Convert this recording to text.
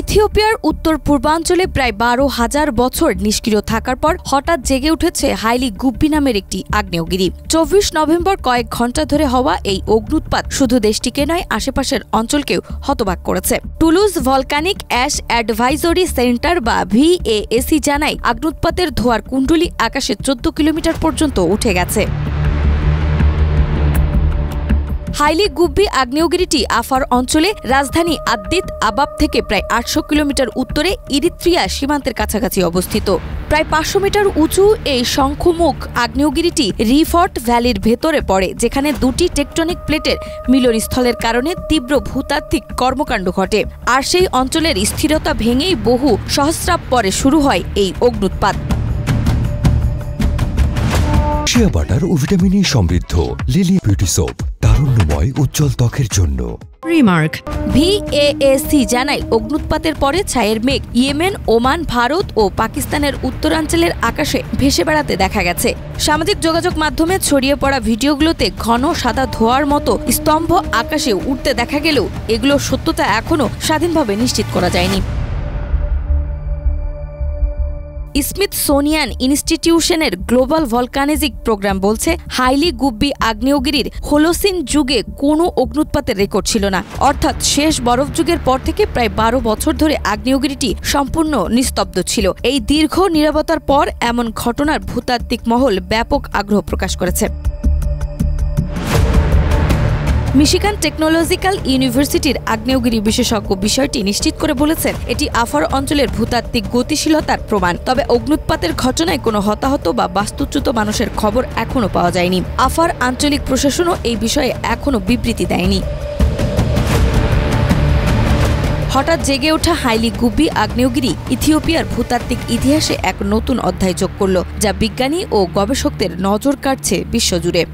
ইথিওপিয়ার উত্তর পূর্বাঞ্চলে প্রায় 12,000 বছর নিষ্ক্রিয় থাকার পর হঠাৎ জেগে উঠেছে হাইলি গুব্বি নামের একটি আগ্নেয়গিরি। 24 নভেম্বর কয়েক ঘণ্টা ধরে হওয়া এই অগ্ন্যুৎপাত শুধু দেশটিকে নয়, আশেপাশের অঞ্চলকেও হতবাক করেছে। Toulouse volcanic ash advisory centre বা VAAC জানায়, অগ্ন্যুৎপাতের ধোঁয়ার কুণ্ডলী আকাশে 14 কিলোমিটার পর্যন্ত উঠে গেছে। হাইলি গুব্বি আগ্নেয়গিরিটি আফার অঞ্চলে রাজধানী আদ্দিস আবাব থেকে প্রায় 800 কিলোমিটার উত্তরে ইরিত্রিয়া সীমান্তের কাছাকাছি অবস্থিত। প্রায় 500 মিটার উঁচু এই শঙ্খমুখ আগ্নেয়গিরিটি রিফট ভ্যালির ভেতরে পড়ে, যেখানে দুটি টেকটনিক প্লেটের মিলনস্থলের কারণে তীব্র ভূতাত্ত্বিক কর্মকাণ্ড ঘটে। আর সেই অঞ্চলের স্থিরতা ভেঙেই বহু সহস্রাব পরে শুরু হয় এই অগ্ন্যুৎপাত। শিয়া বাটার ও ভিটামিনে সমৃদ্ধ লিলি বিউটি সোপ, তারুণ্যময় উজ্জ্বল ত্বকের জন্য। রিমার্ক VAAC জানায়, অগ্ন্যুৎপাতের পরে ছায়ের মেঘ ইয়েমেন, ওমান, ভারত ও পাকিস্তানের উত্তরাঞ্চলের আকাশে ভেসে বেড়াতে দেখা গেছে। সামাজিক যোগাযোগ মাধ্যমে ছড়িয়ে পড়া ভিডিওগুলোতে ঘন সাদা ধোঁয়ার মতো স্তম্ভ আকাশে উঠতে দেখা গেলেও এগুলোর সত্যতা এখনও স্বাধীনভাবে নিশ্চিত করা যায়নি। স্মিথসোনিয়ান ইনস্টিটিউশনের গ্লোবাল ভলকানিজিক প্রোগ্রাম বলছে, হাইলি গুব্বি আগ্নেয়গিরির হোলোসিন যুগে কোনো অগ্ন্যুৎপাতের রেকর্ড ছিল না। অর্থাৎ শেষ বরফ যুগের পর থেকে প্রায় 12 বছর ধরে আগ্নেয়গিরিটি সম্পূর্ণ নিস্তব্ধ ছিল। এই দীর্ঘ নীরবতার পর এমন ঘটনার ভূতাত্ত্বিক মহল ব্যাপক আগ্রহ প্রকাশ করেছে। মিশিগান টেকনোলজিক্যাল ইউনিভার্সিটির আগ্নেয়গিরি বিশেষজ্ঞ বিষয়টি নিশ্চিত করে বলেছেন, এটি আফার অঞ্চলের ভূতাত্ত্বিক গতিশীলতার প্রমাণ। তবে অগ্ন্যুৎপাতের ঘটনায় কোনো হতাহত বা বাস্তুচ্যুত মানুষের খবর এখনও পাওয়া যায়নি। আফার আঞ্চলিক প্রশাসনও এই বিষয়ে এখনও বিবৃতি দেয়নি। হঠাৎ জেগে ওঠা হাইলি গুব্বি আগ্নেয়গিরি ইথিওপিয়ার ভূতাত্ত্বিক ইতিহাসে এক নতুন অধ্যায় যোগ করল, যা বিজ্ঞানী ও গবেষকদের নজর কাড়ছে বিশ্বজুড়ে।